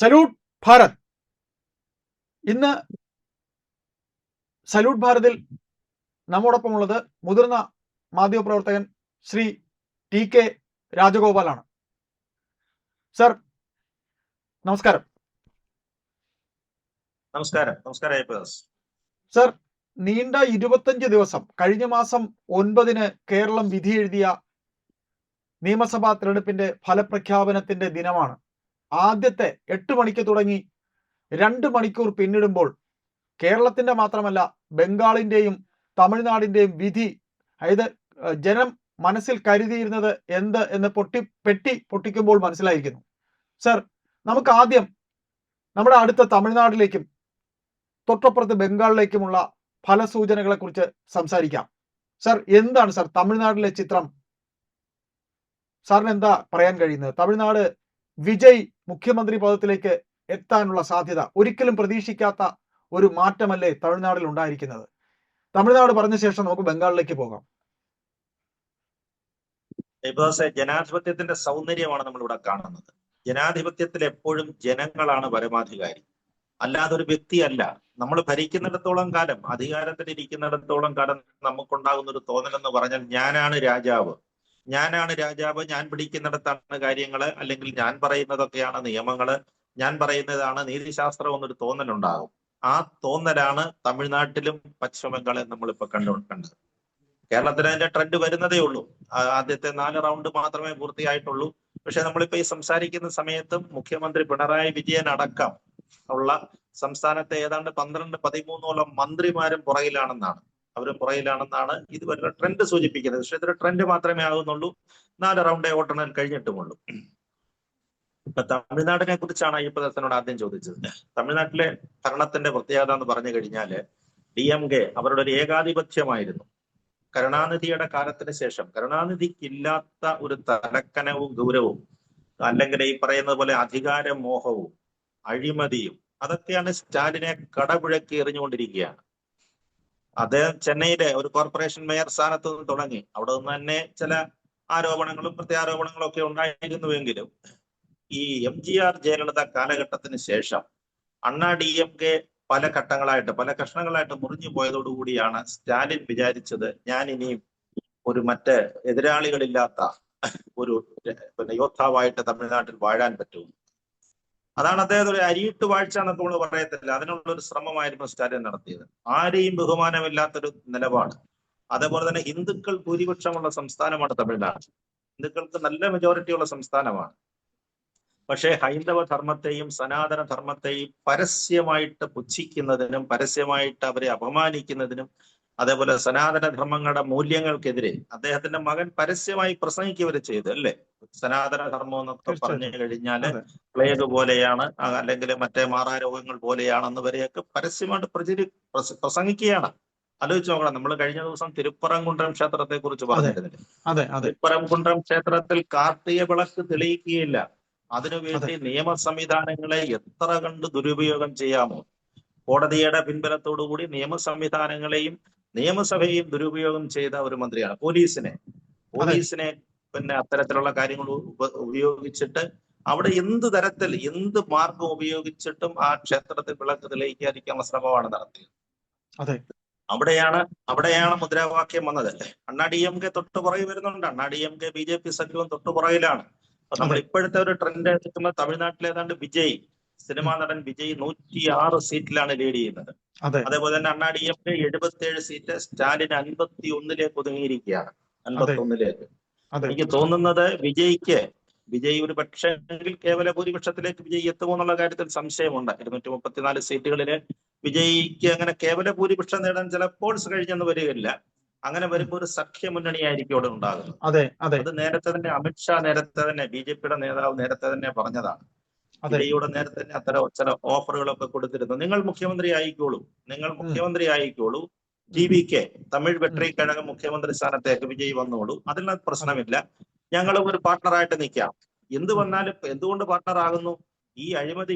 Salute Bharat. ഇന്ന് salute ഭാരതിൽ നമ്മോടൊപ്പമുള്ളത് മുതിർന്ന മാധ്യമപ്രവർത്തകൻ ശ്രീ ടി കെ രാജഗോപാലാണ്. സർ, നമസ്കാരം. നമസ്കാരം. സർ, നീണ്ട 25 ദിവസം കഴിഞ്ഞ മാസം 9 കേരളം വിധി എഴുതിയ നിയമസഭാ തെരഞ്ഞെടുപ്പിന്റെ ഫലപ്രഖ്യാപനത്തിന്റെ ദിനമാണ്. ആദ്യത്തെ 8 മണിക്ക് തുടങ്ങി 2 മണിക്കൂർ പിന്നിടുമ്പോൾ കേരളത്തിന്റെ മാത്രമല്ല ബംഗാളിന്റെയും തമിഴ്നാടിന്റെയും വിധി, അതായത് ജനം മനസ്സിൽ കരുതിയിരുന്നത് എന്ത് എന്ന് പെട്ടി പൊട്ടിക്കുമ്പോൾ മനസ്സിലായിരിക്കുന്നു. സർ, നമുക്ക് ആദ്യം നമ്മുടെ അടുത്ത തമിഴ്നാട്ടിലേക്കും തൊട്ടപ്പുറത്ത് ബംഗാളിലേക്കുമുള്ള ഫലസൂചനകളെ കുറിച്ച് സംസാരിക്കാം. സർ, എന്താണ് സർ തമിഴ്നാട്ടിലെ ചിത്രം? സാറിന് എന്താ പറയാൻ കഴിയുന്നത്? തമിഴ്നാട് വിജയ് മുഖ്യമന്ത്രി പദത്തിലേക്ക് എത്താനുള്ള സാധ്യത, ഒരിക്കലും പ്രതീക്ഷിക്കാത്ത ഒരു മാറ്റമല്ലേ തമിഴ്നാട്ടിൽ ഉണ്ടായിരിക്കുന്നത്? തമിഴ്നാട് പറഞ്ഞ ശേഷം നമുക്ക് ബംഗാളിലേക്ക് പോകാം. ജനാധിപത്യത്തിന്റെ സൗന്ദര്യമാണ് നമ്മൾ ഇവിടെ കാണുന്നത്. ജനാധിപത്യത്തിൽ എപ്പോഴും ജനങ്ങളാണ് പരമാധികാരി, അല്ലാതെ ഒരു വ്യക്തിയല്ല. നമ്മൾ ഭരിക്കുന്നിടത്തോളം കാലം, അധികാരത്തിൽ ഇരിക്കുന്നിടത്തോളം കാലം നമുക്കുണ്ടാകുന്ന ഒരു തോന്നലെന്ന് പറഞ്ഞാൽ ഞാനാണ് രാജാവ്, ഞാൻ പിടിക്കുന്നിടത്താണ് കാര്യങ്ങള്, അല്ലെങ്കിൽ ഞാൻ പറയുന്നതൊക്കെയാണ് നിയമങ്ങള്, ഞാൻ പറയുന്നതാണ് നീതിശാസ്ത്രം എന്നൊരു തോന്നലുണ്ടാകും. ആ തോന്നലാണ് തമിഴ്നാട്ടിലും പശ്ചിമ ബംഗാളിലും നമ്മളിപ്പോ കണ്ടത്. കേരളത്തിൽ അതിന്റെ ട്രെൻഡ് വരുന്നതേ ഉള്ളൂ. ആദ്യത്തെ 4 റൗണ്ട് മാത്രമേ പൂർത്തിയായിട്ടുള്ളൂ. പക്ഷെ നമ്മളിപ്പോ ഈ സംസാരിക്കുന്ന സമയത്തും മുഖ്യമന്ത്രി പിണറായി വിജയൻ അടക്കം ഉള്ള സംസ്ഥാനത്തെ ഏതാണ്ട് 12-13ഓളം മന്ത്രിമാരും പുറകിലാണെന്നാണ് ഇതുവരെ ട്രെൻഡ് സൂചിപ്പിക്കുന്നത്. പക്ഷെ ഇതൊരു ട്രെൻഡ് മാത്രമേ ആകുന്നുള്ളൂ. 4 റൗണ്ടേ വോട്ടെണ്ണൽ കഴിഞ്ഞിട്ടുമുള്ളൂ. ഇപ്പൊ തമിഴ്നാടിനെ കുറിച്ചാണ് അയ്യപ്പദാസനോട് ആദ്യം ചോദിച്ചത്. തമിഴ്നാട്ടിലെ ഭരണത്തിന്റെ പ്രത്യേകത എന്ന് പറഞ്ഞു കഴിഞ്ഞാല് DMK അവരുടെ ഒരു ഏകാധിപത്യമായിരുന്നു. കരുണാനിധിയുടെ കാലത്തിന് ശേഷം കരുണാനിധിക്കില്ലാത്ത ഒരു തലക്കനവും ഗൗരവവും, അല്ലെങ്കിൽ ഈ പറയുന്നത് പോലെ അധികാരമോഹവും അഴിമതിയും, അതൊക്കെയാണ് സ്റ്റാലിനെ കടപുഴക്കി എറിഞ്ഞുകൊണ്ടിരിക്കുകയാണ്. അദ്ദേഹം ചെന്നൈയിലെ ഒരു കോർപ്പറേഷൻ മേയർ സ്ഥാനത്ത് നിന്ന് തുടങ്ങി. അവിടെ നിന്ന് തന്നെ ചില ആരോപണങ്ങളും പ്രത്യാരോപണങ്ങളും ഒക്കെ ഉണ്ടായിരുന്നുവെങ്കിലും ഈ MGR ജയലളിത കാലഘട്ടത്തിന് ശേഷം അണ്ണാ DMK പല കഷ്ണങ്ങളായിട്ട് മുറിഞ്ഞു പോയതോടുകൂടിയാണ് സ്റ്റാലിൻ വിചാരിച്ചത് ഞാൻ ഇനിയും ഒരു എതിരാളികളില്ലാത്ത ഒരു യോദ്ധാവായിട്ട് തമിഴ്നാട്ടിൽ വാഴാൻ പറ്റും. അതാണ് അദ്ദേഹം ഒരു അരിയിട്ട് വാഴ്ച എന്നൊക്കെ നമ്മൾ പറയത്തില്ല, അതിനുള്ള ഒരു ശ്രമമായിരുന്നു സ്റ്റാലിൻ നടത്തിയത്. ആരെയും ബഹുമാനമില്ലാത്തൊരു നിലപാട്. അതേപോലെ തന്നെ ഹിന്ദുക്കൾ ഭൂരിപക്ഷമുള്ള സംസ്ഥാനമാണ് തമിഴ്നാട്. ഹിന്ദുക്കൾക്ക് നല്ല മെജോറിറ്റി ഉള്ള സംസ്ഥാനമാണ്. പക്ഷേ ഹൈന്ദവ ധർമ്മത്തെയും സനാതന ധർമ്മത്തെയും പരസ്യമായിട്ട് പുച്ഛിക്കുന്നതിനും പരസ്യമായിട്ട് അവരെ അപമാനിക്കുന്നതിനും, അതേപോലെ സനാതന ധർമ്മങ്ങളുടെ മൂല്യങ്ങൾക്കെതിരെ അദ്ദേഹത്തിന്റെ മകൻ പരസ്യമായി പ്രസംഗിക്കുകവരെ ചെയ്തു. അല്ലേ, സനാതന ധർമ്മം എന്നൊക്കെ പറഞ്ഞു കഴിഞ്ഞാല് പ്ലേഗ് പോലെയാണ്, അല്ലെങ്കിൽ മാറാരോഗങ്ങൾ പോലെയാണെന്ന് വരെയൊക്കെ പരസ്യമായിട്ട് പ്രസംഗിക്കുകയാണ്. ആലോചിച്ച് നോക്കണം. നമ്മൾ കഴിഞ്ഞ ദിവസം തിരുപ്പറംകുന്റം ക്ഷേത്രത്തെ കുറിച്ച് പറഞ്ഞിരുന്നില്ലേ? തിരുപ്പറംകുന്റം ക്ഷേത്രത്തിൽ കാർത്തിക വിളക്ക് തെളിയിക്കുകയില്ല. അതിനുവേണ്ടി നിയമ സംവിധാനങ്ങളെ എത്ര കണ്ട് ദുരുപയോഗം ചെയ്യാമോ? കോടതിയുടെ പിൻബലത്തോടുകൂടി നിയമ സംവിധാനങ്ങളെയും നിയമസഭയെയും ദുരുപയോഗം ചെയ്ത ഒരു മന്ത്രിയാണ്. പോലീസിനെ അത്തരത്തിലുള്ള കാര്യങ്ങൾ ഉപയോഗിച്ചിട്ട് അവിടെ എന്ത് മാർഗം ഉപയോഗിച്ചിട്ടും ആ ക്ഷേത്രത്തിൽ വിളക്ക് തെളിയിക്കാതിരിക്കാനുള്ള ശ്രമമാണ് നടത്തിയത്. അവിടെയാണ് മുദ്രാവാക്യം വന്നത്. അണ്ണാ DMK തൊട്ടു പുറകെ വരുന്നുണ്ട്. അണ്ണാ DMK BJP സഖ്യവും തൊട്ടു പുറകിലാണ്. നമ്മൾ ഇപ്പോഴത്തെ ഒരു ട്രെൻഡ് എടുക്കുമ്പോൾ തമിഴ്നാട്ടിൽ ഏതാണ്ട് സിനിമാ നടൻ വിജയ് 106 സീറ്റിലാണ് ലീഡ് ചെയ്യുന്നത്. അതേപോലെ തന്നെ അണ്ണാ DMK 77 സീറ്റ്, സ്റ്റാലിൻ 51 ഒതുങ്ങിയിരിക്കുകയാണ്. 51. എനിക്ക് തോന്നുന്നത് വിജയ് ഒരു പക്ഷേ കേവല ഭൂരിപക്ഷത്തിലേക്ക് വിജയ് എത്തുമോ എന്നുള്ള കാര്യത്തിൽ സംശയമുണ്ട്. 234 സീറ്റുകളില് വിജയ്ക്ക് അങ്ങനെ കേവല ഭൂരിപക്ഷം നേടാൻ ചിലപ്പോൾ കഴിഞ്ഞെന്ന് വരികയില്ല. അങ്ങനെ വരുമ്പോൾ ഒരു സഖ്യ മുന്നണിയായിരിക്കും അവിടെ ഉണ്ടാകുന്നത്. അത് നേരത്തെ തന്നെ അമിത്ഷാ BJPയുടെ നേതാവ് നേരത്തെ തന്നെ പറഞ്ഞതാണ്. വിജയോട് നേരത്തെ തന്നെ അത്തരം ചില ഓഫറുകളൊക്കെ കൊടുത്തിരുന്നു. നിങ്ങൾ മുഖ്യമന്ത്രി ആയിക്കോളൂ, TVK തമിഴ് വെട്രി കഴകം മുഖ്യമന്ത്രി സ്ഥാനത്തേക്ക് വിജയ് വന്നോളൂ, അതിനുള്ള പ്രശ്നമില്ല, ഞങ്ങളും ഒരു പാർട്ണറായിട്ട് നിൽക്കാം. എന്ത് വന്നാലും എന്തുകൊണ്ട് പാർട്ണർ ആകുന്നു? ഈ അഴിമതി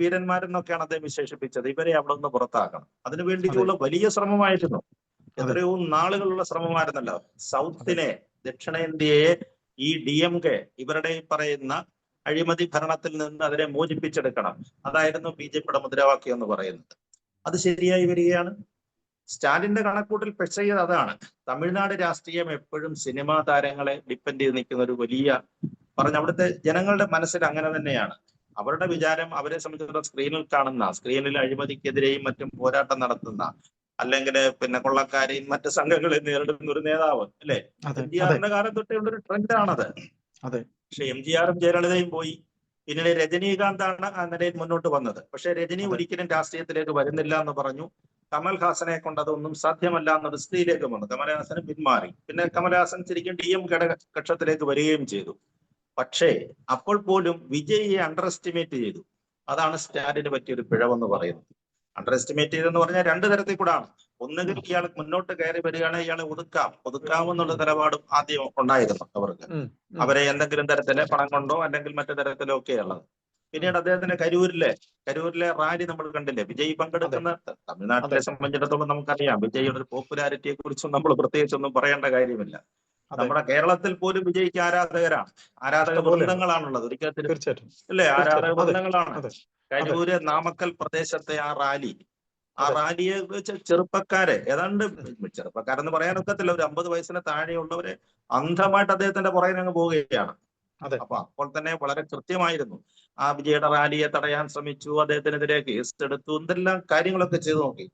വീരന്മാരെന്നൊക്കെയാണ് അദ്ദേഹം വിശേഷിപ്പിച്ചത്. ഇവരെ അവിടെ നിന്ന് പുറത്താക്കണം. അതിനു വേണ്ടിയിട്ടുള്ള വലിയ ശ്രമമായിരുന്നു. എത്രയോ നാളുകളുള്ള ശ്രമമായിരുന്നല്ലോ. സൗത്തിനെ, ദക്ഷിണേന്ത്യയെ ഈ DMK ഇവരുടെ പറയുന്ന അഴിമതി ഭരണത്തിൽ നിന്ന് അതിനെ മോചിപ്പിച്ചെടുക്കണം. അതായിരുന്നു BJPയുടെ മുദ്രാവാക്യം എന്ന് പറയുന്നത്. അത് ശരിയായി വരികയാണ്. സ്റ്റാലിന്റെ കണക്കൂട്ടിൽ പെശകിയത് അതാണ്. തമിഴ്നാട് രാഷ്ട്രീയം എപ്പോഴും സിനിമാ താരങ്ങളെ ഡിപ്പെൻഡ് ചെയ്ത് നിൽക്കുന്ന ഒരു വലിയ അവിടുത്തെ ജനങ്ങളുടെ മനസ്സിൽ അങ്ങനെ തന്നെയാണ്. അവരുടെ വിചാരം അവരെ സംബന്ധിച്ചിടത്തോളം സ്ക്രീനിൽ കാണുന്ന, സ്ക്രീനിൽ അഴിമതിക്കെതിരെയും മറ്റും പോരാട്ടം നടത്തുന്ന, അല്ലെങ്കിൽ കൊള്ളക്കാരെയും മറ്റ് സംഘങ്ങളെ നേരിടുന്ന ഒരു നേതാവ് അല്ലെ. MGRന്റെ കാലം തൊട്ടേ ഉള്ളൊരു ട്രെൻഡാണത്. പക്ഷെ MGRും ജയലളിതയും പോയി. പിന്നീട് രജനീകാന്താണ് ആ നിലയിൽ മുന്നോട്ട് വന്നത്. പക്ഷെ രജനി ഒരിക്കലും രാഷ്ട്രീയത്തിലേക്ക് വരുന്നില്ല എന്ന് പറഞ്ഞു. കമൽഹാസനെ കൊണ്ട് അതൊന്നും സാധ്യമല്ല എന്നൊരു സ്ഥിതിയിലേക്ക് വന്നു. കമൽഹാസന് പിന്മാറി. പിന്നെ കമൽഹാസൻ ശരിക്കും DM ഘടകകക്ഷത്തിലേക്ക് വരികയും ചെയ്തു. പക്ഷേ അപ്പോൾ പോലും വിജയിയെ അണ്ടർ എസ്റ്റിമേറ്റ് ചെയ്തു. അതാണ് സ്റ്റാലിന് പറ്റിയൊരു പിഴവെന്ന് പറയുന്നത്. അണ്ടർ എസ്റ്റിമേറ്റ് ചെയ്തെന്ന് പറഞ്ഞാൽ രണ്ട് തരത്തിൽ കൂടാണ്. ഒന്നുകിൽ ഇയാൾ മുന്നോട്ട് കയറി വരികയാണെങ്കിൽ ഇയാളെ ഒതുക്കാമെന്നുള്ള നിലപാടും ആദ്യം ഉണ്ടായിരുന്നു അവർക്ക്. അവരെ എന്തെങ്കിലും തരത്തില് പണം കൊണ്ടോ അല്ലെങ്കിൽ മറ്റു തരത്തിലോ ഒക്കെയുള്ളത്. പിന്നീട് അദ്ദേഹത്തിന്റെ കരൂരിലെ റാലി നമ്മൾ കണ്ടില്ലേ, വിജയ് പങ്കെടുക്കുന്ന. തമിഴ്നാട്ടിലെ സംബന്ധിച്ചിടത്തോളം നമുക്കറിയാം വിജയുടെ ഒരു പോപ്പുലാരിറ്റിയെ കുറിച്ചും നമ്മൾ പ്രത്യേകിച്ചൊന്നും പറയേണ്ട കാര്യമില്ല. നമ്മുടെ കേരളത്തിൽ പോലും വിജയ്ക്ക് ആരാധക വൃന്ദങ്ങളാണുള്ളത്. ഒരിക്കലും അല്ലേ, ആരാധക വൃന്ദങ്ങളാണ്. കരൂര് നാമക്കൽ പ്രദേശത്തെ ആ റാലിയെ വെച്ച് ചെറുപ്പക്കാരെ, ഏതാണ്ട് ചെറുപ്പക്കാരെന്ന് പറയാനൊക്കത്തില്ല, ഒരു 50 വയസ്സിന് താഴെയുള്ളവരെ അന്ധമായിട്ട് അദ്ദേഹത്തിന്റെ പുറകെ അങ്ങ് പോവുകയാണ്. അപ്പൊ അപ്പോൾ തന്നെ വളരെ കൃത്യമായിരുന്നു. ആ വിജയുടെ റാലിയെ തടയാൻ ശ്രമിച്ചു, അദ്ദേഹത്തിനെതിരെ കേസ് എടുത്തു, എന്തെല്ലാം കാര്യങ്ങളൊക്കെ ചെയ്തു നോക്കി.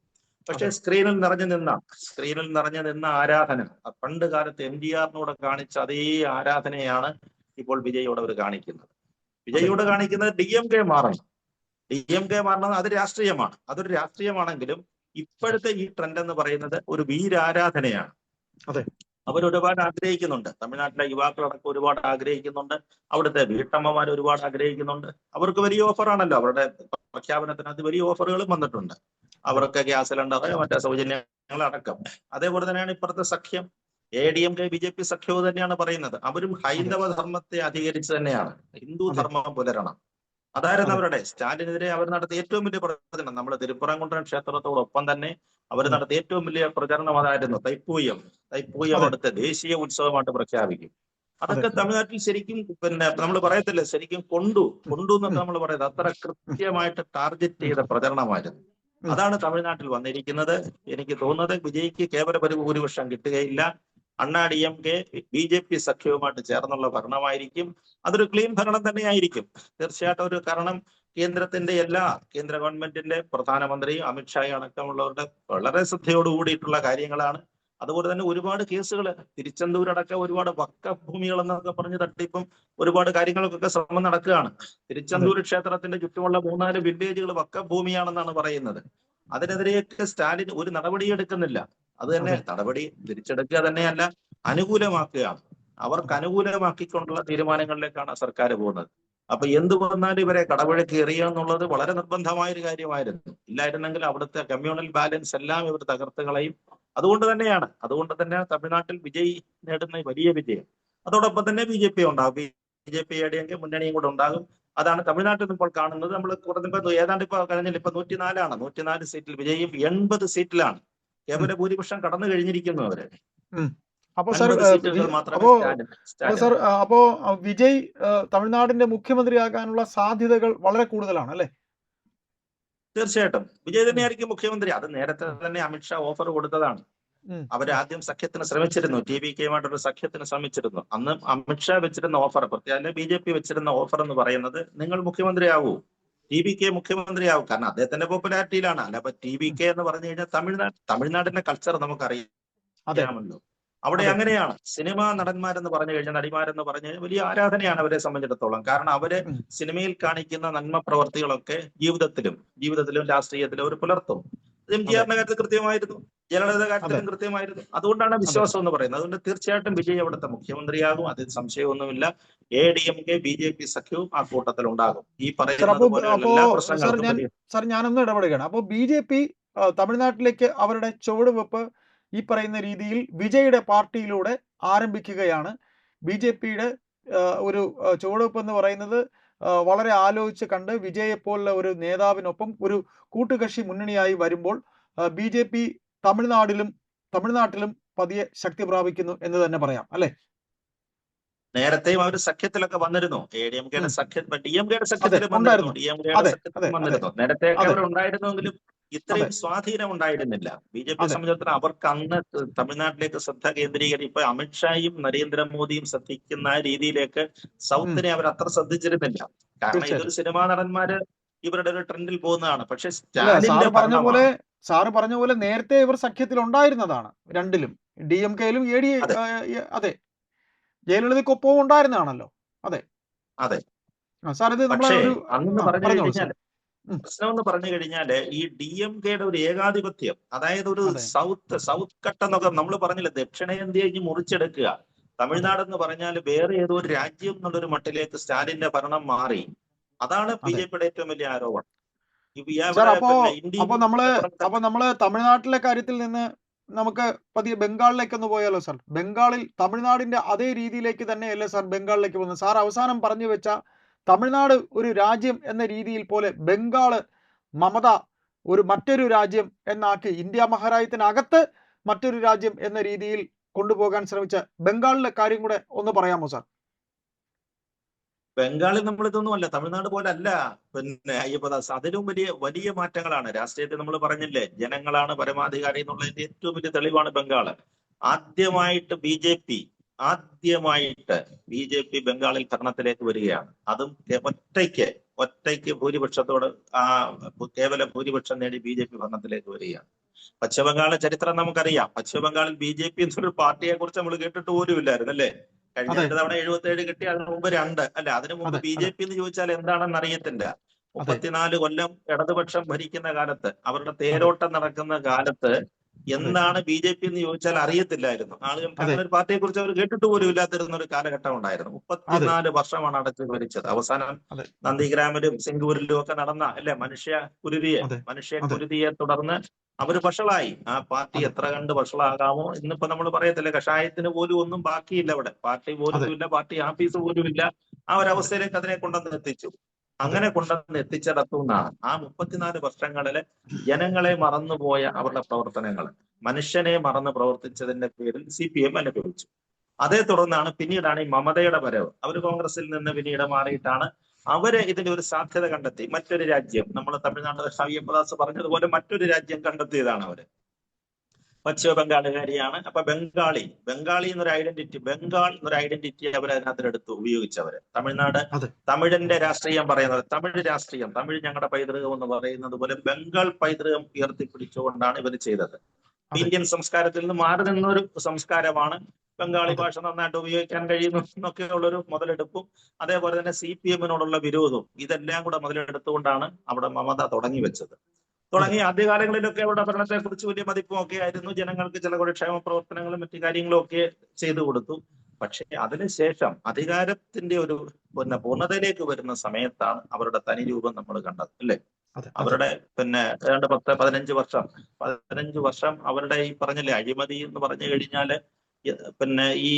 പക്ഷെ സ്ക്രീനിൽ നിറഞ്ഞു നിന്ന ആരാധന, പണ്ട് കാലത്ത് MGRനോട് കാണിച്ച അതേ ആരാധനയാണ് ഇപ്പോൾ വിജയോട് അവർ കാണിക്കുന്നത്. വിജയോട് കാണിക്കുന്നത് DMK മാറണം. അത് രാഷ്ട്രീയമാണ്. അതൊരു രാഷ്ട്രീയമാണെങ്കിലും ഇപ്പോഴത്തെ ഈ ട്രെൻഡ് എന്ന് പറയുന്നത് ഒരു വീരാരാധനയാണ്. അവരൊരുപാട് ആഗ്രഹിക്കുന്നുണ്ട്. തമിഴ്നാട്ടിലെ യുവാക്കളടക്കം ഒരുപാട് ആഗ്രഹിക്കുന്നുണ്ട്. അവിടുത്തെ വീട്ടമ്മമാർ ഒരുപാട് ആഗ്രഹിക്കുന്നുണ്ട്. അവർക്ക് വലിയ ഓഫറാണല്ലോ, അവരുടെ പ്രഖ്യാപനത്തിനകത്ത് വലിയ ഓഫറുകളും വന്നിട്ടുണ്ട്. അവർക്ക് ഗ്യാസ് സിലിണ്ടർ, മറ്റേ സൗജന്യങ്ങളടക്കം. അതേപോലെ തന്നെയാണ് ഇപ്പുറത്തെ സഖ്യം, ADMK BJP സഖ്യവും തന്നെയാണ് പറയുന്നത്. അവരും ഹൈന്ദവ ധർമ്മത്തെ അധികരിച്ച് തന്നെയാണ്, ഹിന്ദു ധർമ്മം പുലരണം. അതായിരുന്നു അവരുടെ. സ്റ്റാലിനെതിരെ അവർ നടത്തിയ ഏറ്റവും വലിയ പ്രചരണം, നമ്മുടെ തിരുപ്പറംകുണ്ടൻ ക്ഷേത്രത്തോടൊപ്പം തന്നെ അവർ നടത്തിയ ഏറ്റവും വലിയ പ്രചരണം അതായിരുന്നു. തൈപ്പൂയം അവിടുത്തെ ദേശീയ ഉത്സവമായിട്ട് പ്രഖ്യാപിക്കും. അതൊക്കെ തമിഴ്നാട്ടിൽ ശരിക്കും നമ്മൾ പറയത്തില്ല, ശരിക്കും കൊണ്ടു എന്നൊക്കെ നമ്മൾ പറയുന്നത്. അത്ര കൃത്യമായിട്ട് ടാർഗറ്റ് ചെയ്ത പ്രചരണമായിരുന്നു. അതാണ് തമിഴ്നാട്ടിൽ വന്നിരിക്കുന്നത്. എനിക്ക് തോന്നുന്നത് വിജയ്ക്ക് കേവല ഭൂരിപക്ഷം കിട്ടുകയില്ല. അണ്ണാ DMK BJP സഖ്യവുമായിട്ട് ചേർന്നുള്ള ഭരണമായിരിക്കും. അതൊരു ക്ലീൻ ഭരണം തന്നെയായിരിക്കും തീർച്ചയായിട്ടും. കാരണം കേന്ദ്ര ഗവൺമെന്റിന്റെ പ്രധാനമന്ത്രി അമിത്ഷാ അടക്കമുള്ളവരുടെ വളരെ ശ്രദ്ധയോടുകൂടിയിട്ടുള്ള കാര്യങ്ങളാണ്. അതുപോലെ തന്നെ ഒരുപാട് കേസുകൾ, തിരുച്ചെന്തൂരടക്കം ഒരുപാട് വഖഫ് ഭൂമികൾ എന്നൊക്കെ പറഞ്ഞ് തട്ടിപ്പും ഒരുപാട് കാര്യങ്ങൾക്കൊക്കെ ശ്രമം നടക്കുകയാണ്. തിരുച്ചെന്തൂർ ക്ഷേത്രത്തിന്റെ ചുറ്റുമുള്ള 3-4 വില്ലേജുകൾ വഖഫ് ഭൂമിയാണെന്നാണ് പറയുന്നത്. അതിനെതിരെയൊക്കെ സ്റ്റാലിൻ ഒരു നടപടി എടുക്കുന്നില്ല. അത് തന്നെ നടപടി തിരിച്ചെടുക്കുക തന്നെയല്ല, അനുകൂലമാക്കുകയാണ്. അവർക്ക് അനുകൂലമാക്കിക്കൊണ്ടുള്ള തീരുമാനങ്ങളിലേക്കാണ് സർക്കാർ പോകുന്നത്. അപ്പൊ എന്ത് വന്നാലും ഇവരെ കടപുഴക്കി എറിയുക എന്നുള്ളത് വളരെ നിർബന്ധമായ ഒരു കാര്യമായിരുന്നു. ഇല്ലായിരുന്നെങ്കിൽ അവിടുത്തെ കമ്മ്യൂണൽ ബാലൻസ് എല്ലാം ഇവർ തകർത്ത് കളയും. അതുകൊണ്ട് തന്നെ തമിഴ്നാട്ടിൽ വിജയ് നേടുന്ന വലിയ വിജയം. അതോടൊപ്പം തന്നെ BJP ഉണ്ടാകും. BJP ADMK മുന്നണിയും കൂടെ ഉണ്ടാകും. അതാണ് തമിഴ്നാട്ടിൽ ഇപ്പോൾ കാണുന്നത്. നമ്മൾ കുറഞ്ഞപ്പോൾ ഏതാണ്ട് ഇപ്പൊ കഴിഞ്ഞാൽ 104 സീറ്റിൽ വിജയും 80 സീറ്റിലാണ്. കേവല ഭൂരിപക്ഷം കടന്നു കഴിഞ്ഞിരിക്കുന്നു അവര്. അപ്പോ വിജയ് തമിഴ്നാടിന്റെ മുഖ്യമന്ത്രിയാകാനുള്ള സാധ്യതകൾ വളരെ കൂടുതലാണ് അല്ലെ? തീർച്ചയായിട്ടും വിജയ് തന്നെയായിരിക്കും മുഖ്യമന്ത്രി. അത് നേരത്തെ തന്നെ അമിത്ഷാ ഓഫർ കൊടുത്തതാണ്. അവരാദ്യം സഖ്യത്തിന് ശ്രമിച്ചിരുന്നു, TVKയുമായിട്ടൊരു സഖ്യത്തിന് ശ്രമിച്ചിരുന്നു. അന്ന് അമിത്ഷാ വെച്ചിരുന്ന ഓഫർ, പ്രത്യേകം BJP വെച്ചിരുന്ന ഓഫർ എന്ന് പറയുന്നത്, നിങ്ങൾ മുഖ്യമന്ത്രിയാവൂ, TVK മുഖ്യമന്ത്രിയാവും. കാരണം അദ്ദേഹത്തിന്റെ പോപ്പുലാരിറ്റിയിലാണ്. അല്ല, അപ്പൊ TVK എന്ന് പറഞ്ഞു കഴിഞ്ഞാൽ തമിഴ്നാടിന്റെ കൾച്ചർ നമുക്കറിയാമല്ലോ. അവിടെ അങ്ങനെയാണ്. സിനിമാ നടന്മാരെന്ന് പറഞ്ഞു കഴിഞ്ഞാൽ, നടിമാരെന്ന് പറഞ്ഞു കഴിഞ്ഞാൽ വലിയ ആരാധനയാണ് അവരെ സംബന്ധിച്ചിടത്തോളം. കാരണം അവര് സിനിമയിൽ കാണിക്കുന്ന നന്മ പ്രവർത്തികളൊക്കെ ജീവിതത്തിലും രാഷ്ട്രീയത്തിലും അവർ പുലർത്തും. MGRന്റെ കാര്യത്തിൽ കൃത്യമായിരുന്നു, ജയലളിതയുടെ കാര്യത്തിലും കൃത്യമായിരുന്നു. അതുകൊണ്ടാണ് വിശ്വാസം എന്ന് പറയുന്നത്. അതുകൊണ്ട് തീർച്ചയായിട്ടും വിജയ് അവിടുത്തെ മുഖ്യമന്ത്രിയാകും, അതിൽ സംശയമൊന്നുമില്ല. ADMK BJP സഖ്യവും ആ കൂട്ടത്തിൽ ഉണ്ടാകും. ഈ പറയുന്നത് ഞാനൊന്ന് ഇടപെടുകയാണ്. അപ്പോൾ BJP തമിഴ്നാട്ടിലേക്ക് അവരുടെ ചുവടുവെപ്പ് ഈ പറയുന്ന രീതിയിൽ വിജയുടെ പാർട്ടിയിലൂടെ ആരംഭിക്കുകയാണ്. BJPയുടെ ഒരു ചുവടുവെപ്പ് എന്ന് പറയുന്നത് വളരെ ആലോചിച്ച് കണ്ട് വിജയെപ്പോലുള്ള ഒരു നേതാവിനൊപ്പം ഒരു കൂട്ടുകക്ഷി മുന്നണിയായി വരുമ്പോൾ BJP തമിഴ്നാട്ടിലും പതിയെ ശക്തി പ്രാപിക്കുന്നു എന്ന് തന്നെ പറയാം അല്ലെ? നേരത്തെയും അവർ സഖ്യത്തിലൊക്കെ വന്നിരുന്നു. ADMKയുടെ സഖ്യ DMKയുടെ അതെ, സഖ്യത്തിലും വന്നിരുന്നു, ഉണ്ടായിരുന്നു. DMKയുടെ അതെ, സഖ്യത്തിലും അതെ, അതെ, വന്നിരുന്നു. നേരത്തെയൊക്കെ അതെ, അവർ ഉണ്ടായിരുന്നെങ്കിലും അതെ, ഇത്രയും സ്വാധീനം ഉണ്ടായിരുന്നില്ല. BJP അതെ, സംബന്ധിച്ചിടത്തോളം അവർക്ക് അന്ന് തമിഴ്നാട്ടിലേക്ക് ശ്രദ്ധ കേന്ദ്രീകരിക്കും. ഇപ്പൊ അമിത്ഷായും നരേന്ദ്രമോദിയും ശ്രദ്ധിക്കുന്ന രീതിയിലേക്ക് സൗത്തിനെ അവർ അത്ര ശ്രദ്ധിച്ചിരുന്നില്ല. കാരണം തീർച്ചയായിട്ടും. ഇതൊരു സിനിമാ നടന്മാര് ഇവരുടെ ഒരു ട്രെൻഡിൽ പോകുന്നതാണ്. പക്ഷെ അല്ല, സ്റ്റാലിന്റെ ഭരണമാണ്. സാറ് പറഞ്ഞ പോലെ നേരത്തെ ഇവർ സഖ്യത്തിൽ ഉണ്ടായിരുന്നതാണ്, രണ്ടിലും, DMKയിലും അതെ, അതെ, ജയലളിതയ്ക്കൊപ്പവും ഉണ്ടായിരുന്നതാണല്ലോ. അതെ. അതെ. സാർ, ഇത് നമ്മളെ പക്ഷേ ഒരു അന്നെന്ന് പറഞ്ഞു പറഞ്ഞോളൂ സാർ. കഴിഞ്ഞാൽ പ്രശ്നം എന്ന് പറഞ്ഞു കഴിഞ്ഞാല് ഈ DMKയുടെ ഒരു ഏകാധിപത്യം, അതായത് ഒരു അതെ, സൗത്ത് കട്ട് എന്നൊക്കെ നമ്മൾ പറഞ്ഞില്ല, ദക്ഷിണേന്ത്യ ഇനി മുറിച്ചെടുക്കുക. അതെ, തമിഴ്നാട് എന്ന് പറഞ്ഞാൽ വേറെ ഏതോ ഒരു രാജ്യം എന്നുള്ളൊരു മട്ടിലേക്ക് സ്റ്റാലിന്റെ ഭരണം മാറി. അതാണ് അതെ. BJPയുടെ ഏറ്റവും വലിയ ആരോപണം. സാർ, ഇവിടെ അപ്പോ പിന്നെ ഇന്ത്യയിൽ നമ്മള് തമിഴ്നാട്ടിലെ കാര്യത്തിൽ നിന്ന് നമുക്ക് പതിയെ ബംഗാളിലേക്ക് പോയാലോ സാർ? ബംഗാളിൽ തമിഴ്നാടിന്റെ അതേ രീതിയിലേക്ക് തന്നെയല്ലേ സാർ ബംഗാളിലേക്ക് പോകുന്നത്? സാർ അവസാനം പറഞ്ഞു വെച്ച തമിഴ്നാട് ഒരു രാജ്യം എന്ന രീതിയിൽ പോലെ ബംഗാള് മമത മറ്റൊരു രാജ്യം എന്നാക്കി, ഇന്ത്യ മഹാരാജ്യത്തിനകത്ത് മറ്റൊരു രാജ്യം എന്ന രീതിയിൽ കൊണ്ടുപോകാൻ ശ്രമിച്ച ബംഗാളിലെ കാര്യം കൂടെ ഒന്ന് പറയാമോ സാർ? ബംഗാളിൽ നമ്മൾ ഇതൊന്നുമല്ല, തമിഴ്നാട് പോലെ അല്ല. പിന്നെ അയ്യപ്പദാസ്, അതിലും വലിയ വലിയ മാറ്റങ്ങളാണ്. രാഷ്ട്രീയത്തിൽ നമ്മൾ പറഞ്ഞില്ലേ, ജനങ്ങളാണ് പരമാധികാരി എന്നുള്ളതിന്റെ ഏറ്റവും വലിയ തെളിവാണ് ബംഗാള്. ആദ്യമായിട്ട് ബി ജെ പി ബംഗാളിൽ ഭരണത്തിലേക്ക് വരികയാണ്. അതും ഒറ്റയ്ക്ക് ഭൂരിപക്ഷത്തോട് കേവല ഭൂരിപക്ഷം നേടി BJP ഭരണത്തിലേക്ക് വരികയാണ്. പശ്ചിമബംഗാളിലെ ചരിത്രം നമുക്കറിയാം. പശ്ചിമബംഗാളിൽ BJP എന്നൊരു പാർട്ടിയെ കുറിച്ച് നമ്മൾ കേട്ടിട്ട് പോലും ഇല്ലായിരുന്നു, അല്ലേ? കഴിഞ്ഞ അതെ, 2 തവണ 77 കിട്ടി, അതിന് മുമ്പ് 2, അല്ലെ? അതിനു മുമ്പ് അതെ, അതെ, BJP എന്ന് ചോദിച്ചാൽ എന്താണെന്ന് അറിയത്തില്ല. അതെ, 34 കൊല്ലം ഇടതുപക്ഷം ഭരിക്കുന്ന കാലത്ത്, അവരുടെ അതെ, തേരോട്ടം നടക്കുന്ന കാലത്ത് അതെ, എന്താണ് BJP എന്ന് ചോദിച്ചാൽ അറിയത്തില്ലായിരുന്നു. ആളുകൾക്ക് അതെ, അങ്ങനെ ഒരു പാർട്ടിയെ കുറിച്ച് അവർ കേട്ടിട്ട് പോലും ഇല്ലാതിരുന്ന ഒരു കാലഘട്ടം ഉണ്ടായിരുന്നു. അതെ, 34 വർഷമാണ് അടച്ചു ഭരിച്ചത്. അവസാനം അതെ, നന്ദിഗ്രാമിലും സിംഗൂരിലും ഒക്കെ നടന്ന, അല്ലെ, മനുഷ്യ അതെ, കുരുതിയെ തുടർന്ന് അവർ വഷളായി. ആ പാർട്ടി അതെ, എത്ര കണ്ട് വഷളാകാമോ ഇന്നിപ്പോ നമ്മൾ പറയത്തില്ല. കഷായത്തിന് പോലും ഒന്നും ബാക്കിയില്ല അവിടെ. പാർട്ടി പോലും അതെ, ഇല്ല, പാർട്ടി ആഫീസ് പോലും ഇല്ല. ആ ഒരു അതെ, അവസ്ഥയിലേക്ക് അതിനെ കൊണ്ടുവന്ന് എത്തിച്ചു. അതെ, അങ്ങനെ കൊണ്ടുവന്ന് എത്തിച്ചിടത്തുനിന്നാണ് ആ 34 വർഷങ്ങളില് ജനങ്ങളെ മറന്നുപോയ അവരുടെ പ്രവർത്തനങ്ങൾ, മനുഷ്യനെ മറന്ന് പ്രവർത്തിച്ചതിന്റെ പേരിൽ CPM അനുഭവിച്ചു. അതേ തുടർന്നാണ് പിന്നീടാണ് ഈ മമതയുടെ വരവ്. അവർ കോൺഗ്രസിൽ നിന്ന് പിന്നീട് മാറിയിട്ടാണ് അവര് ഇതിന്റെ ഒരു സാധ്യത കണ്ടെത്തി. മറ്റൊരു രാജ്യം, നമ്മൾ തമിഴ്നാട് അയ്യപ്പദാസ് പറഞ്ഞതുപോലെ മറ്റൊരു രാജ്യം കണ്ടെത്തിയതാണ് അവര്. പശ്ചിമ ബംഗാളുകാരിയാണ്. അപ്പൊ ബംഗാളി എന്നൊരു ഐഡന്റിറ്റി അവർ അതിനകത്തെടുത്ത് ഉപയോഗിച്ചവര്. അതെ, തമിഴിന്റെ രാഷ്ട്രീയം പറയുന്നത്, തമിഴ് ഞങ്ങളുടെ പൈതൃകം എന്ന് പറയുന്നത് പോലെ ബംഗാൾ പൈതൃകം ഉയർത്തിപ്പിടിച്ചുകൊണ്ടാണ് ഇവർ ചെയ്തത്. അതെ, ഇന്ത്യൻ സംസ്കാരത്തിൽ നിന്ന് മാറി നിന്നൊരു സംസ്കാരമാണ്. ബംഗാളി അതെ, ഭാഷ നന്നായിട്ട് ഉപയോഗിക്കാൻ കഴിയുന്നു എന്നൊക്കെയുള്ളൊരു മുതലെടുപ്പും, അതേപോലെ തന്നെ CPM-നോടുള്ള വിരോധവും, ഇതെല്ലാം കൂടെ മുതലെടുത്തുകൊണ്ടാണ് അവിടെ മമത തുടങ്ങി വെച്ചത്. അതെ, ആദ്യകാലങ്ങളിലൊക്കെ അവരുടെ ഭരണത്തെ കുറിച്ച് വലിയ മതിപ്പും ഒക്കെ ആയിരുന്നു. ജനങ്ങൾക്ക് ചില കൂടെ ക്ഷേമ പ്രവർത്തനങ്ങളും മറ്റു കാര്യങ്ങളും ഒക്കെ ചെയ്തു കൊടുത്തു. പക്ഷേ അതിനുശേഷം അധികാരത്തിന്റെ ഒരു പൂർണ്ണതയിലേക്ക് വരുന്ന സമയത്താണ് അവരുടെ തനി രൂപം നമ്മൾ കണ്ടത്, അല്ലേ? അതെ, അവരുടെ ഏതാണ്ട് 15 വർഷം അവരുടെ ഈ പറഞ്ഞില്ലേ, അഴിമതി എന്ന് പറഞ്ഞു കഴിഞ്ഞാല് ഈ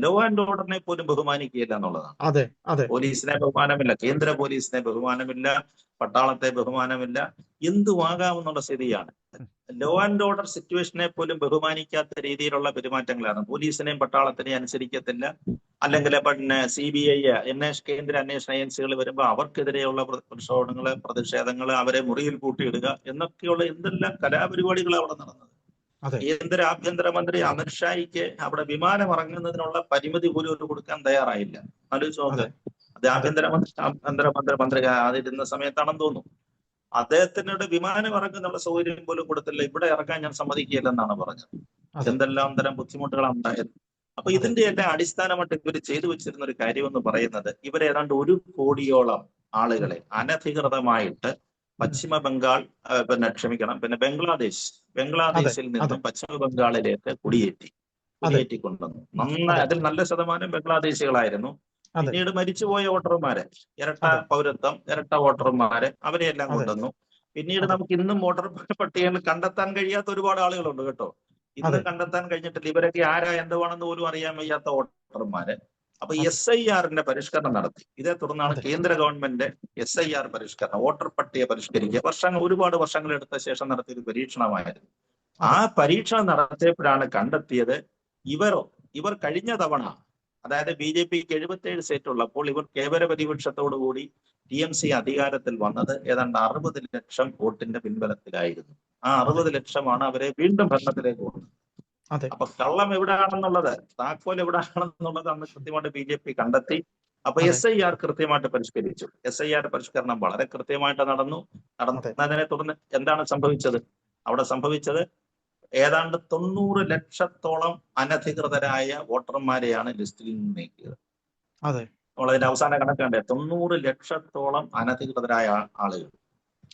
ലോ ആൻഡ് ഓർഡറിനെ പോലും ബഹുമാനിക്കുകയില്ല എന്നുള്ളതാണ്. അതെ, അതെ, പോലീസിനെ ബഹുമാനമില്ല, കേന്ദ്ര പോലീസിനെ ബഹുമാനമില്ല, പട്ടാളത്തെ ബഹുമാനമില്ല, എന്തുവാകാമെന്നുള്ള സ്ഥിതിയാണ്. ലോ ആൻഡ് ഓർഡർ സിറ്റുവേഷനെ പോലും ബഹുമാനിക്കാത്ത രീതിയിലുള്ള പെരുമാറ്റങ്ങളാണ്. പോലീസിനെയും പട്ടാളത്തിനെയും അനുസരിക്കത്തില്ല. അല്ലെങ്കിൽ CBI, കേന്ദ്ര അന്വേഷണ ഏജൻസികൾ വരുമ്പോൾ അവർക്കെതിരെയുള്ള പ്രതിഷേധങ്ങൾ, അവരെ മുറിയിൽ പൂട്ടിയിടുക എന്നൊക്കെയുള്ള എന്തെല്ലാം കലാപരിപാടികളാണ് അവിടെ നടന്നത്. അതെ, കേന്ദ്ര ആഭ്യന്തരമന്ത്രി അമിത്ഷായ്ക്ക് അവിടെ വിമാനം ഇറങ്ങുന്നതിനുള്ള പരിമിതി പോലും ഒരു കൊടുക്കാൻ തയ്യാറായില്ല. ആലോചിച്ച് നോക്ക്. അതെ, അത് അതെ, ആഭ്യന്തരമന്ത്രി അതിരുന്ന സമയത്താണെന്ന് തോന്നുന്നു. അദ്ദേഹത്തിനോട് വിമാനം ഇറങ്ങുന്നുള്ള സൗകര്യം പോലും കൊടുത്തില്ല. ഇവിടെ ഇറക്കാൻ ഞാൻ സമ്മതിക്കില്ലെന്നാണ് പറഞ്ഞത്. അതെ, എന്തെല്ലാം തരം ബുദ്ധിമുട്ടുകളാണ് ഉണ്ടായത്. അപ്പൊ അതെ, ഇതിന്റെ എല്ലാം അടിസ്ഥാനമായിട്ട് ഇവർ ചെയ്തു വെച്ചിരുന്ന ഒരു കാര്യം എന്ന് പറയുന്നത്, ഇവരേതാണ്ട് 1 കോടിയോളം ആളുകളെ അനധികൃതമായിട്ട് പശ്ചിമ ബംഗാൾ, അതെ, ബംഗ്ലാദേശിൽ അതെ, നിന്നും പശ്ചിമ ബംഗാളിലേക്ക് അതെ, കുടിയേറ്റിക്കൊണ്ടുവന്നു. അതെ, അതിൽ നല്ല ശതമാനം ബംഗ്ലാദേശികളായിരുന്നു. അതെ, പിന്നീട് മരിച്ചുപോയ വോട്ടർമാരെ, ഇരട്ട അതെ, പൗരത്വം, ഇരട്ട വോട്ടർമാരെ, അവരെയെല്ലാം അതെ, കൊണ്ടുവന്നു. പിന്നീട് അതെ, നമുക്ക് ഇന്നും വോട്ടർ പട്ടികയിൽ കണ്ടെത്താൻ കഴിയാത്ത ഒരുപാട് ആളുകളുണ്ട് കേട്ടോ. ഇന്ന് അതെ, കണ്ടെത്താൻ കഴിഞ്ഞിട്ടില്ല. ഇവരൊക്കെ ആരാ എന്തുവാണെന്ന് പോലും അറിയാൻ വയ്യാത്ത വോട്ടർമാരെ. അപ്പൊ അതെ, SIR-ന്റെ പരിഷ്കരണം നടത്തി. ഇതേ തുടർന്നാണ് അതെ, കേന്ദ്ര ഗവൺമെന്റ് SIR പരിഷ്കരണം, വോട്ടർ പട്ടിക പരിഷ്കരിക്കുക. ഒരുപാട് വർഷങ്ങൾ എടുത്ത ശേഷം നടത്തിയ ഒരു പരീക്ഷണമായിരുന്നു. ആ അതെ, പരീക്ഷണം നടത്തിയപ്പോഴാണ് കണ്ടെത്തിയത്, ഇവർ കഴിഞ്ഞ തവണ അതായത് BJPക്ക് 77 സീറ്റ് ഉള്ളപ്പോൾ ഇവർ കേവല പ്രതിപക്ഷത്തോടുകൂടി TMC അധികാരത്തിൽ വന്നത് ഏതാണ്ട് 60 ലക്ഷം വോട്ടിന്റെ പിൻബലത്തിലായിരുന്നു. ആ 60 ലക്ഷമാണ് അവരെ വീണ്ടും ഭരണത്തിലേക്ക് കൊണ്ടുവന്നത്. അപ്പൊ കള്ളം എവിടെയാണെന്നുള്ളത്, താക്കോൽ എവിടെയാണെന്നുള്ളത് അന്ന് കൃത്യമായിട്ട് BJP കണ്ടെത്തി. അപ്പൊ SIR കൃത്യമായിട്ട് പരിഷ്കരിച്ചു. SIR പരിഷ്കരണം വളരെ കൃത്യമായിട്ട് നടന്നതിനെ തുടർന്ന് എന്താണ് സംഭവിച്ചത്? അവിടെ സംഭവിച്ചത് ഏതാണ്ട് 90 ലക്ഷത്തോളം അനധികൃതരായ വോട്ടർമാരെയാണ് ലിസ്റ്റിൽ നിന്ന് നീക്കിയത്. നമ്മളതിന്റെ അവസാന കണക്കണ്ടേ, 90 ലക്ഷത്തോളം അനധികൃതരായ ആളുകൾ.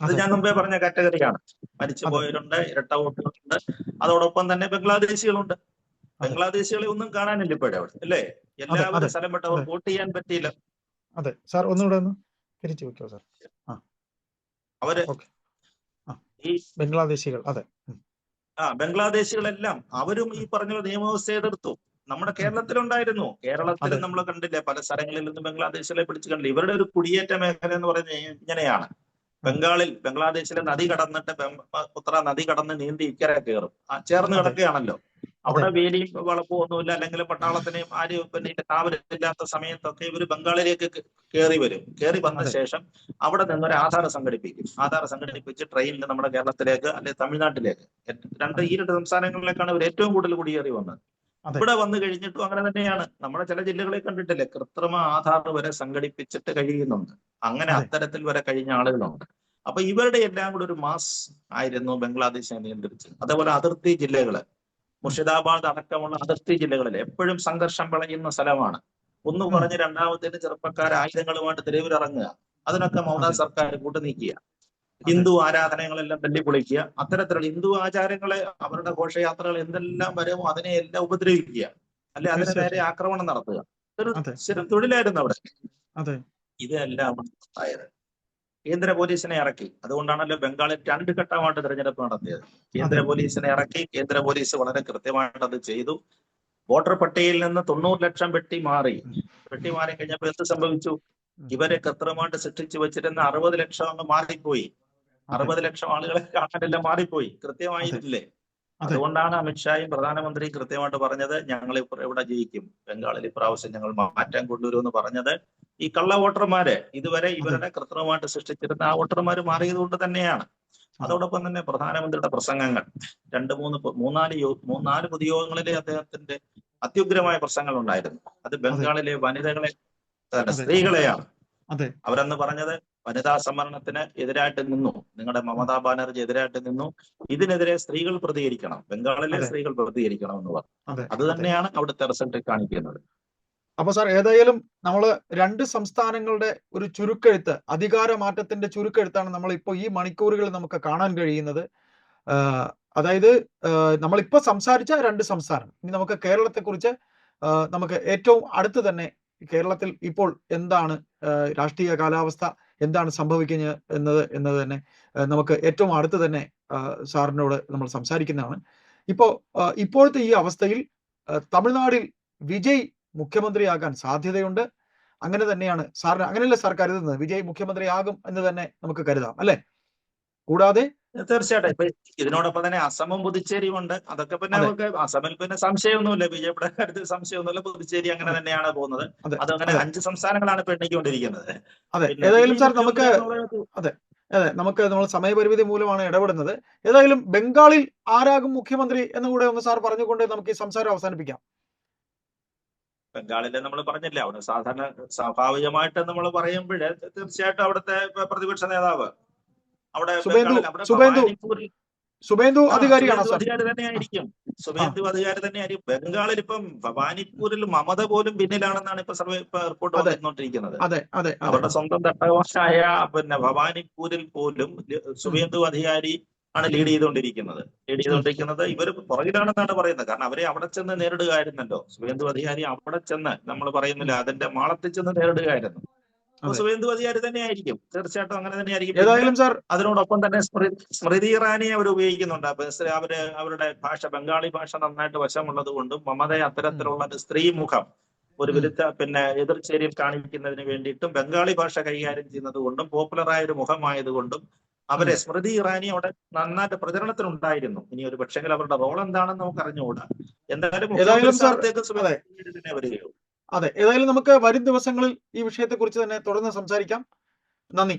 അത് ഞാൻ മുമ്പേ പറഞ്ഞ കാറ്റഗറിയാണ്. മരിച്ചുപോയവരുണ്ട്, ഇരട്ട വോട്ടുകളുണ്ട്, അതോടൊപ്പം തന്നെ ബംഗ്ലാദേശികളുണ്ട്. ബംഗ്ലാദേശികളെ ഒന്നും കാണാനില്ല ഇപ്പോഴേ അവിടെ, അല്ലേ? എല്ലാവരും സ്ഥലം വിട്ട് അവർ വോട്ട് ചെയ്യാൻ പറ്റിയില്ല. അതെ സാർ, ഒന്നുകൂടെ ഒന്ന് തിരിച്ചു വെക്കോ സാർ. അവര് ഈ ബംഗ്ലാദേശികൾ, അതെ, ബംഗ്ലാദേശികളെല്ലാം അവരും ഈ പറഞ്ഞ നിയമവ്യവസ്ഥ എതിർത്തു. നമ്മുടെ കേരളത്തിലുണ്ടായിരുന്നു. കേരളത്തിൽ നമ്മൾ കണ്ടില്ലേ, പല സ്ഥലങ്ങളിൽ നിന്ന് ബംഗ്ലാദേശികളെ പിടിച്ചു കണ്ടില്ല. ഇവരുടെ ഒരു കുടിയേറ്റ മേഖല എന്ന് പറയുന്നത് ഇങ്ങനെയാണ്. ബംഗ്ലാദേശിലെ നദി കടന്നിട്ട് പുത്ര നദി കടന്ന് നീന്തി ഇക്കരെ കയറും. ചേർന്ന് കിടക്കുകയാണല്ലോ. അവിടെ വേലിയും വളപ്പും ഒന്നുമില്ല, അല്ലെങ്കിൽ പട്ടാളത്തിനെയും ആരും പിന്നെ കാവലില്ലാത്ത സമയത്തൊക്കെ ഇവർ ബംഗാളിലേക്ക് കയറി വരും. കയറി വന്ന ശേഷം അവിടെ നിന്നൊരു ആധാർ സംഘടിപ്പിക്കും. ആധാർ സംഘടിപ്പിച്ച് ട്രെയിനിൽ നമ്മുടെ കേരളത്തിലേക്ക് അല്ലെങ്കിൽ തമിഴ്നാട്ടിലേക്ക്, ഈ രണ്ട് സംസ്ഥാനങ്ങളിലേക്കാണ് ഇവർ ഏറ്റവും കൂടുതൽ കുടിയേറി വന്നത്. ഇവിടെ വന്നു കഴിഞ്ഞിട്ടും അങ്ങനെ തന്നെയാണ്. നമ്മുടെ ചില ജില്ലകളെ കണ്ടിട്ടില്ലേ, കൃത്രിമ ആധാർ വരെ സംഘടിപ്പിച്ചിട്ട് കഴിയുന്നുണ്ട്. അങ്ങനെ അത്തരത്തിൽ വരെ കഴിഞ്ഞ ആളുകളുണ്ട്. അപ്പൊ ഇവരുടെ എല്ലാം കൂടെ ഒരു മാസ് ആയിരുന്നു ബംഗ്ലാദേശിനെ നിയന്ത്രിച്ചത്. അതേപോലെ അതിർത്തി ജില്ലകള്, മുർഷിദാബാദ് അടക്കമുള്ള അതിർത്തി ജില്ലകളിൽ എപ്പോഴും സംഘർഷം വിളയുന്ന സ്ഥലമാണ്. ഒന്ന് പറഞ്ഞ് രണ്ടാമത്തേന് ചെറുപ്പക്കാർ ആയുധങ്ങളുമായിട്ട് തെരുവിലിറങ്ങുക, അതിനൊക്കെ മമതാ സർക്കാർ കൂട്ടുനീക്കുക. ഹിന്ദു ആരാധനകളെല്ലാം തല്ലിപ്പൊളിക്കുക, അത്തരത്തിലുള്ള ഹിന്ദു ആചാരങ്ങളെ, അവരുടെ ഘോഷയാത്രകൾ എന്തെല്ലാം വരുമോ അതിനെയെല്ലാം ഉപദ്രവിക്കുക, അല്ലെ അതിന് നേരെ ആക്രമണം നടത്തുക. ഒരു സ്ഥിരം തൊഴിലായിരുന്നു അവിടെ. ഇതെല്ലാം ആയത് കേന്ദ്ര പോലീസിനെ ഇറക്കി. അതുകൊണ്ടാണല്ലോ ബംഗാളിൽ 2 ഘട്ടമായിട്ട് തെരഞ്ഞെടുപ്പ് നടത്തിയത്. കേന്ദ്ര പോലീസിനെ ഇറക്കി. കേന്ദ്ര പോലീസ് വളരെ കൃത്യമായിട്ട് അത് ചെയ്തു. വോട്ടർ പട്ടികയിൽ നിന്ന് 90 ലക്ഷം വെട്ടി മാറി കഴിഞ്ഞപ്പോൾ എന്ത് സംഭവിച്ചു? ഇവരെ കൃത്രിമമായിട്ട് സൃഷ്ടിച്ചു വെച്ചിരുന്ന 60 ലക്ഷം അങ്ങ് മാറിപ്പോയി. 60 ലക്ഷം ആളുകളെ കാണാനെല്ലാം മാറിപ്പോയി. കൃത്യമായില്ലേ? അതുകൊണ്ടാണ് അമിത്ഷായും പ്രധാനമന്ത്രിയും കൃത്യമായിട്ട് പറഞ്ഞത്, ഞങ്ങൾ ഇവിടെ ജയിക്കും, ബംഗാളിൽ ഇപ്രാവശ്യം ഞങ്ങൾ മാറ്റം കൊണ്ടുവരുമെന്ന് പറഞ്ഞത്. ഈ കള്ള വോട്ടർമാര് ഇതുവരെ ഇവരുടെ കൃത്രിമമായിട്ട് സൃഷ്ടിച്ചിരുന്ന ആ വോട്ടർമാർ മാറിയത് കൊണ്ട് തന്നെയാണ്. അതോടൊപ്പം തന്നെ പ്രധാനമന്ത്രിയുടെ പ്രസംഗങ്ങൾ 3-4 പൊതുയോഗങ്ങളിലെ അദ്ദേഹത്തിന്റെ അത്യുഗ്രമായ പ്രസംഗങ്ങൾ ഉണ്ടായിരുന്നു. അത് ബംഗാളിലെ വനിതകളെ, സ്ത്രീകളെയാണ്. അവരെന്ന് പറഞ്ഞത് വനിതാ സംവരണത്തിന് എതിരായിട്ട് നിന്നു. നിങ്ങളുടെ മമതാ ബാനർജി എതിരായിട്ട് നിന്നു. ഇതിനെതിരെ സ്ത്രീകൾ പ്രതികരിക്കണം, ബംഗാളിലെ സ്ത്രീകൾ പ്രതികരിക്കണം എന്ന് പറഞ്ഞു. അത് തന്നെയാണ് അവിടുത്തെ റിസൾട്ട് കാണിക്കുന്നത്. അപ്പൊ സാർ, ഏതായാലും നമ്മൾ 2 സംസ്ഥാനങ്ങളുടെ ഒരു ചുരുക്കെഴുത്ത്, അധികാര മാറ്റത്തിന്റെ ചുരുക്കെഴുത്താണ് നമ്മൾ ഇപ്പോൾ ഈ മണിക്കൂറുകളിൽ നമുക്ക് കാണാൻ കഴിയുന്നത്. അതായത് നമ്മളിപ്പോ സംസാരിച്ച 2 സംസ്ഥാനം. ഇനി നമുക്ക് കേരളത്തെക്കുറിച്ച് നമുക്ക് ഏറ്റവും അടുത്ത് തന്നെ കേരളത്തിൽ ഇപ്പോൾ എന്താണ് രാഷ്ട്രീയ കാലാവസ്ഥ, എന്താണ് സംഭവിക്കുന്നത് എന്നത് തന്നെ നമുക്ക് ഏറ്റവും അടുത്ത് തന്നെ സാറിനോട് നമ്മൾ സംസാരിക്കുന്നതാണ്. ഇപ്പോഴത്തെ ഈ അവസ്ഥയിൽ തമിഴ്നാട്ടിൽ വിജയ് മുഖ്യമന്ത്രിയാകാൻ സാധ്യതയുണ്ട്. അങ്ങനെ തന്നെയാണ് സാറിന്, അങ്ങനെയല്ല സാർ കരുതുന്നത്? വിജയ് മുഖ്യമന്ത്രിയാകും എന്ന് തന്നെ നമുക്ക് കരുതാം, അല്ലെ? കൂടാതെ തീർച്ചയായിട്ടും ഇപ്പൊ ഇതിനോടൊപ്പം തന്നെ അസമും പുതുച്ചേരിയും ഉണ്ട്. അതൊക്കെ പിന്നെ നമുക്ക് അസമിൽ പിന്നെ സംശയമൊന്നുമില്ല, BJPയുടെ കാര്യത്തിൽ സംശയമൊന്നുമില്ല. പുതുച്ചേരി അങ്ങനെ തന്നെയാണ് പോകുന്നത്. അതങ്ങനെ 5 സംസ്ഥാനങ്ങളാണ് ഇപ്പൊ എണ്ണിക്കൊണ്ടിരിക്കുന്നത്. ഏതായാലും സാർ നമുക്ക് നമ്മൾ സമയപരിമിതി മൂലമാണ് ഇടപെടുന്നത്. ഏതായാലും ബംഗാളിൽ ആരാകും മുഖ്യമന്ത്രി എന്നുകൂടെ ഒന്ന് സാർ പറഞ്ഞുകൊണ്ട് നമുക്ക് ഈ സംസാരം അവസാനിപ്പിക്കാം. ബംഗാളിലെ നമ്മൾ പറഞ്ഞില്ലേ, അവിടെ സാധാരണ സ്വാഭാവികമായിട്ട് നമ്മൾ പറയുമ്പോഴേ തീർച്ചയായിട്ടും അവിടുത്തെ പ്രതിപക്ഷ നേതാവ് അവിടെ സുബേന്ദു അധികാരിയാണ്, അധികാരി തന്നെയായിരിക്കും. സുബേന്ദു അധികാരി തന്നെയായിരിക്കും. ബംഗാളിൽ ഇപ്പം ഭവാനിപ്പൂരിൽ മമത പോലും പിന്നിലാണെന്നാണ് ഇപ്പൊ റിപ്പോർട്ട് വന്നുകൊണ്ടിരിക്കുന്നത്. അവരുടെ സ്വന്തം തട്ടകമായ പിന്നെ ഭവാനിപ്പൂരിൽ പോലും സുബേന്ദു അധികാരി ആണ് ലീഡ് ചെയ്തുകൊണ്ടിരിക്കുന്നത്. ഇവർ പുറകിലാണെന്നാണ് പറയുന്നത്. കാരണം അവരെ അവിടെ ചെന്ന് നേരിടുകയായിരുന്നല്ലോ. സുബേന്ദു അധികാരി അവിടെ ചെന്ന്, നമ്മൾ പറയുന്നില്ല, അതിന്റെ മാളത്തിൽ ചെന്ന് നേരിടുകയായിരുന്നു. സുബേന്ദു അധികാരി തന്നെയായിരിക്കും, തീർച്ചയായിട്ടും അങ്ങനെ തന്നെയായിരിക്കും. അതിനോടൊപ്പം തന്നെ സ്മൃതി ഇറാനിയെ അവർ ഉപയോഗിക്കുന്നുണ്ട്. അവരുടെ ഭാഷ, ബംഗാളി ഭാഷ നന്നായിട്ട് വശമുള്ളത് കൊണ്ടും മമതയെ അത്തരത്തിലുള്ള ഒരു സ്ത്രീ മുഖം, ഒരു വിരുദ്ധ പിന്നെ എതിർചേരിയിൽ കാണിക്കുന്നതിന് വേണ്ടിയിട്ടും ബംഗാളി ഭാഷ കൈകാര്യം ചെയ്യുന്നത് കൊണ്ടും പോപ്പുലറായ ഒരു മുഖമായതുകൊണ്ടും അവരെ സ്മൃതി ഇറാനി അവിടെ നന്നായിട്ട് പ്രചരണത്തിനുണ്ടായിരുന്നു. ഇനി ഒരു പക്ഷെങ്കിൽ അവരുടെ റോൾ എന്താണെന്ന് നമുക്ക് അറിഞ്ഞുകൂടാ. എന്തായാലും തന്നെ വരികയുള്ളൂ. അതെ, ഏതായാലും നമുക്ക് വരും ദിവസങ്ങളിൽ ഈ വിഷയത്തെക്കുറിച്ച് തന്നെ തുടർന്ന് സംസാരിക്കാം. നന്ദി.